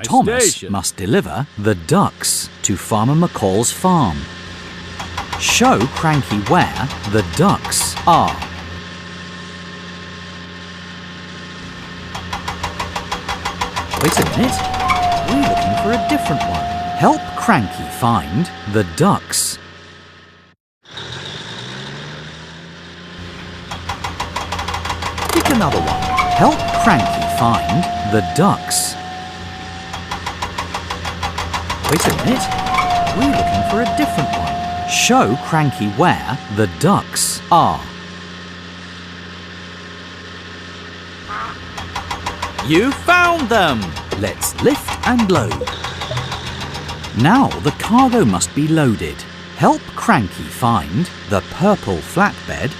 Thomas must deliver the ducks to Farmer McCall's farm. Show Cranky where the ducks are. Wait a minute, we're looking for a different one. Help Cranky find the ducks. Pick another one. Help Cranky find the ducks. Wait a minute, we're looking for a different one. Show Cranky where the ducks are. You found them! Let's lift and load. Now the cargo must be loaded. Help Cranky find the purple flatbed.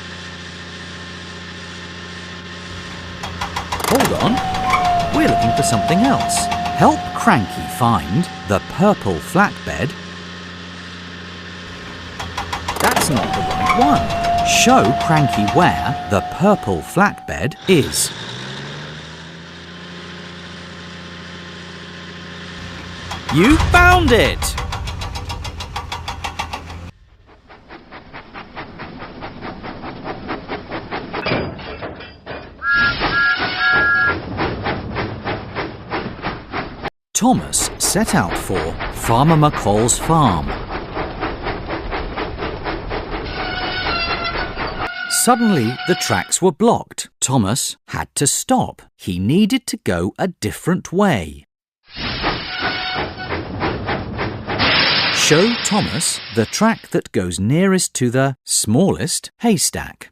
Hold on, we're looking for something else. Help Cranky find the purple flatbed. That's not the right one. Show Cranky where the purple flatbed is. You found it! Thomas set out for Farmer McCall's farm. Suddenly, the tracks were blocked. Thomas had to stop. He needed to go a different way. Show Thomas the track that goes nearest to the smallest haystack.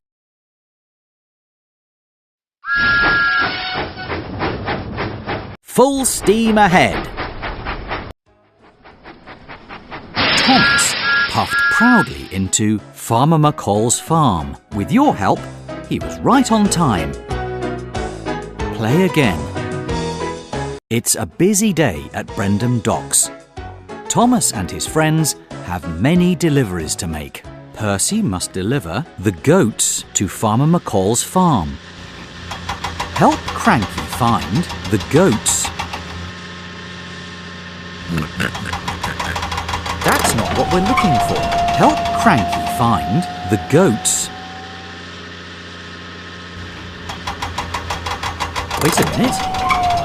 Full steam ahead! Thomas puffed proudly into Farmer McCall's farm. With your help, he was right on time. Play again. It's a busy day at Brendam Docks. Thomas and his friends have many deliveries to make. Percy must deliver the goats to Farmer McCall's farm. Help Cranky find the goats. That's not what we're looking for. Help Cranky find the goats. Wait a minute,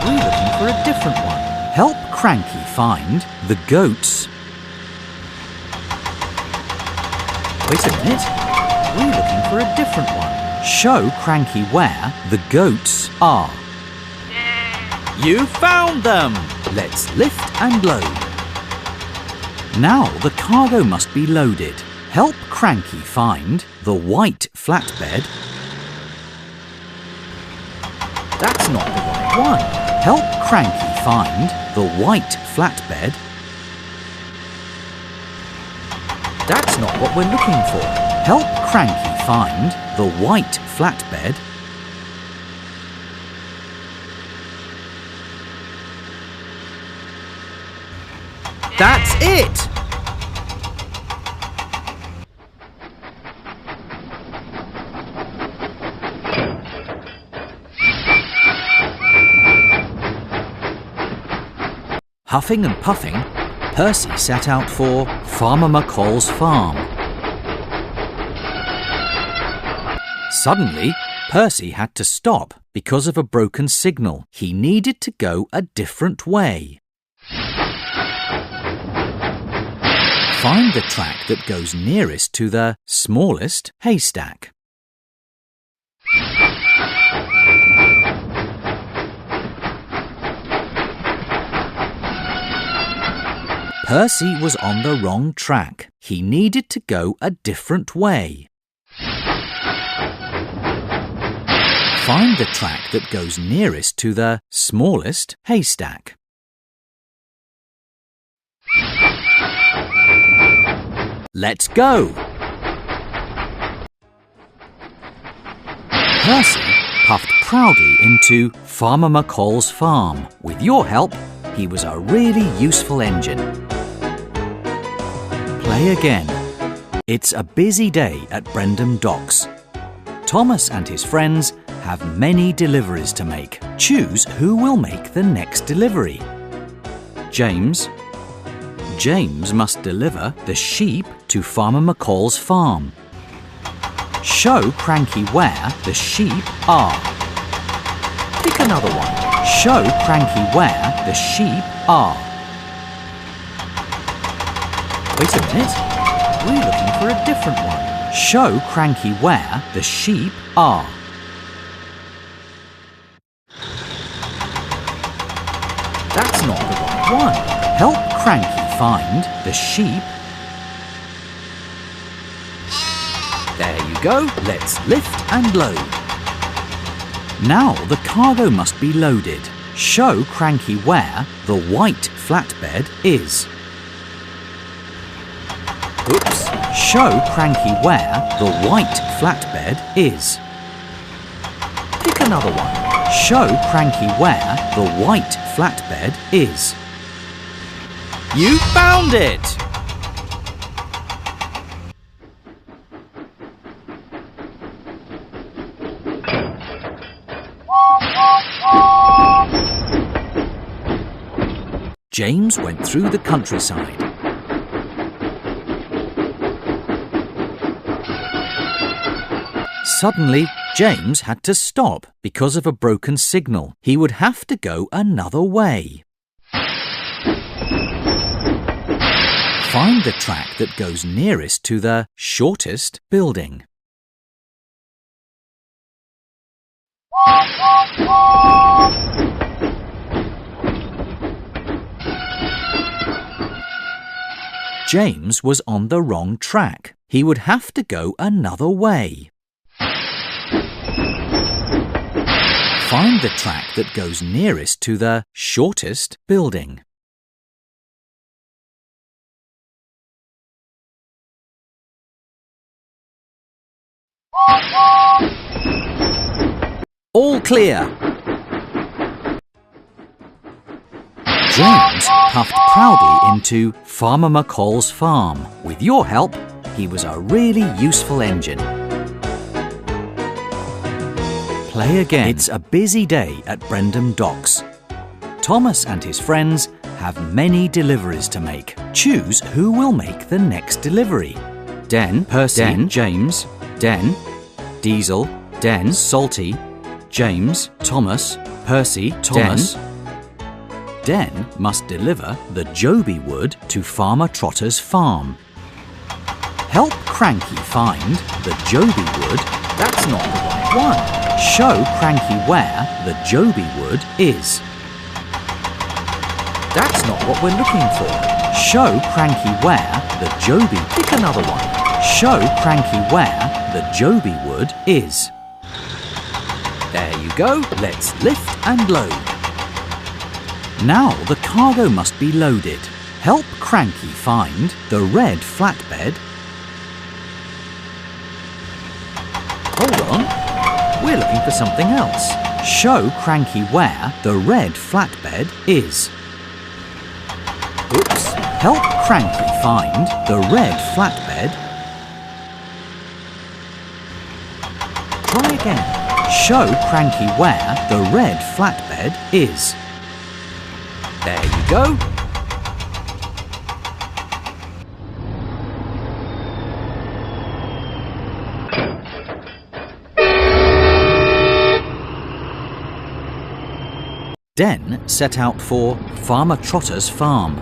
we're looking for a different one. Help Cranky find the goats. Wait a minute, we're looking for a different one. Show Cranky where the goats are. You found them! Let's lift and load. Now the cargo must be loaded. Help Cranky find the white flatbed. That's not the right one. Help Cranky find the white flatbed. That's not what we're looking for. Help Cranky find the white flatbed. That's it! Huffing and puffing, Percy set out for Farmer McCall's farm. Suddenly, Percy had to stop because of a broken signal. He needed to go a different way. Find the track that goes nearest to the smallest haystack. Percy was on the wrong track. He needed to go a different way. Find the track that goes nearest to the smallest haystack. Let's go! Percy puffed proudly into Farmer McCall's farm. With your help, he was a really useful engine. Play again. It's a busy day at Brendam Docks. Thomas and his friends have many deliveries to make. Choose who will make the next delivery. James. James must deliver the sheep to Farmer McCall's farm. Show Cranky where the sheep are. Pick another one. Show Cranky where the sheep are. Wait a minute. We're looking for a different one. Show Cranky where the sheep are. That's not the right one. Help Cranky find the sheep. There you go. Let's lift and load. Now the cargo must be loaded. Show Cranky where the white flatbed is. Oops. Show Cranky where the white flatbed is. Pick another one. Show Cranky where the white flatbed is. You found it! James went through the countryside. Suddenly, James had to stop because of a broken signal. He would have to go another way. Find the track that goes nearest to the shortest building. James was on the wrong track. He would have to go another way. Find the track that goes nearest to the shortest building. All clear! James puffed proudly into Farmer McCall's farm. With your help, he was a really useful engine. Play again. It's a busy day at Brendam Docks. Thomas and his friends have many deliveries to make. Choose who will make the next delivery. Den, Percy, Den, James, Den, Diesel, Den, Salty, James, Thomas, Percy, Thomas. Den must deliver the Joby wood to Farmer Trotter's farm. Help Cranky find the Joby wood. That's not the right one. Show Cranky where the Joby wood is. That's not what we're looking for. Show Cranky where the Joby... Pick another one. Show Cranky where the Joby wood is. There you go. Let's lift and load. Now the cargo must be loaded. Help Cranky find the red flatbed. Hold on. We're looking for something else. Show Cranky where the red flatbed is. Oops. Help Cranky find the red flatbed. Try again. Show Cranky where the red flatbed is. There you go. Den set out for Farmer Trotter's farm.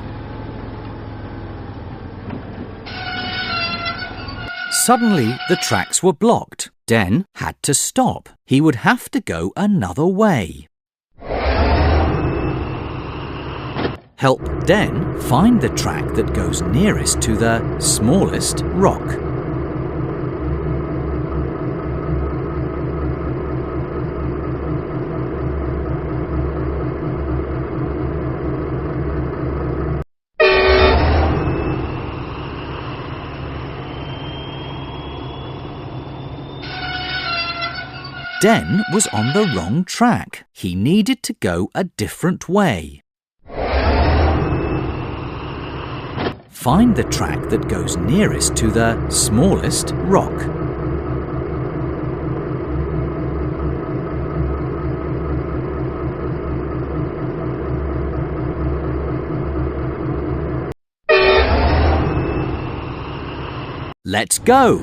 Suddenly, the tracks were blocked. Den had to stop. He would have to go another way. Help Den find the track that goes nearest to the smallest rock. Den was on the wrong track. He needed to go a different way. Find the track that goes nearest to the smallest rock. Let's go!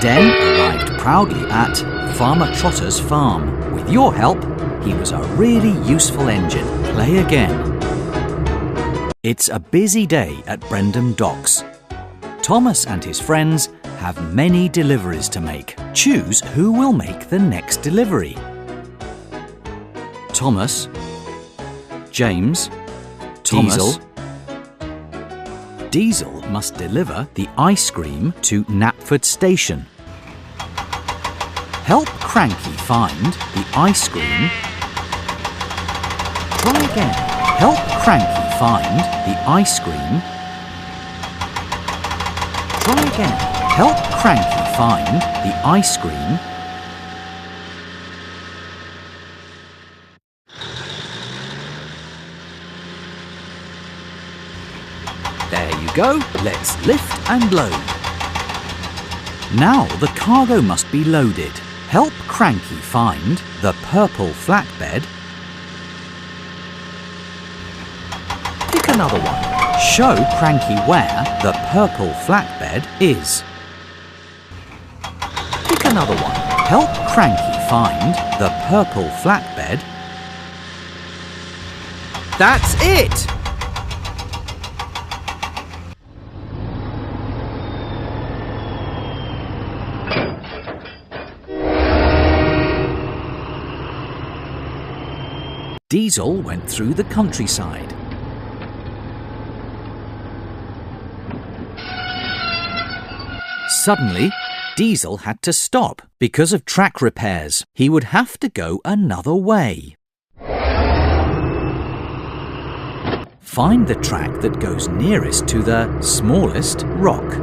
Den arrived proudly at Farmer Trotter's farm. With your help, he was a really useful engine. Play again. It's a busy day at Brendam Docks. Thomas and his friends have many deliveries to make. Choose who will make the next delivery. Thomas, James, Diesel. Diesel must deliver the ice cream to Knapford Station. Help Cranky find the ice cream. Try again. Help Cranky find the ice cream. Try again. Help Cranky find the ice cream. There you go. Let's lift and load. Now the cargo must be loaded. Help Cranky find the purple flatbed. Pick another one. Show Cranky where the purple flatbed is. Pick another one. Help Cranky find the purple flatbed. That's it! Diesel went through the countryside. Suddenly, Diesel had to stop because of track repairs. He would have to go another way. Find the track that goes nearest to the smallest rock.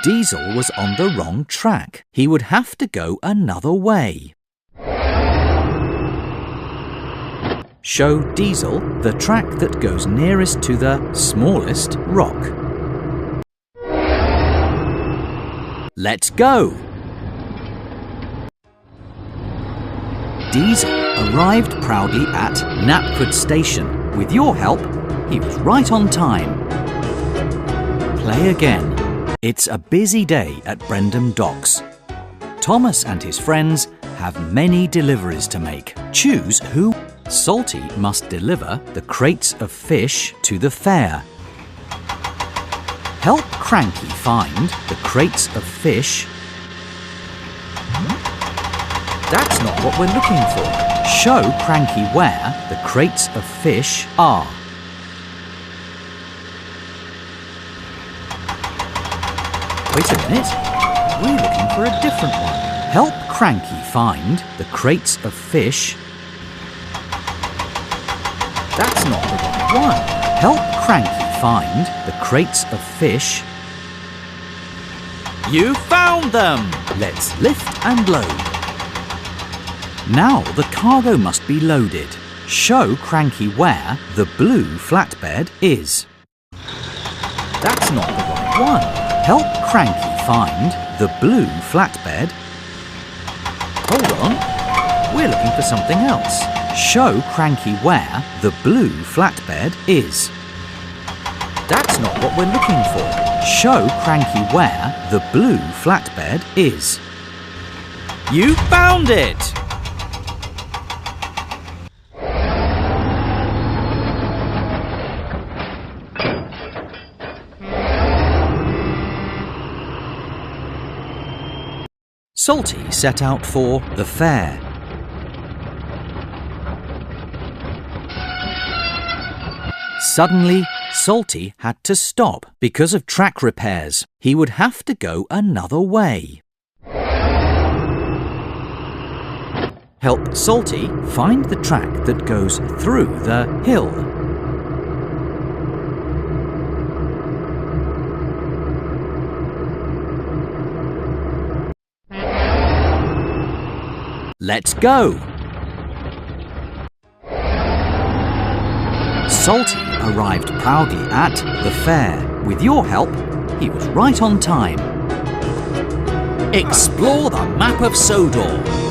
Diesel was on the wrong track. He would have to go another way. Show Diesel the track that goes nearest to the smallest rock. Let's go! Diesel arrived proudly at Knapford Station. With your help, he was right on time. Play again. It's a busy day at Brendam Docks. Thomas and his friends have many deliveries to make. Choose who. Salty must deliver the crates of fish to the fair. Help Cranky find the crates of fish. That's not what we're looking for. Show Cranky where the crates of fish are. Wait a minute, we're looking for a different one. Help Cranky find the crates of fish. That's not the right one. Help Cranky find the crates of fish. You found them! Let's lift and load. Now the cargo must be loaded. Show Cranky where the blue flatbed is. That's not the right one. Help Cranky find the blue flatbed. Hold on, we're looking for something else. Show Cranky where the blue flatbed is. That's not what we're looking for. Show Cranky where the blue flatbed is. You found it! Salty set out for the fair. Suddenly, Salty had to stop because of track repairs. He would have to go another way. Help Salty find the track that goes through the hill. Let's go! Salty arrived proudly at the fair. With your help, he was right on time. Explore the map of Sodor.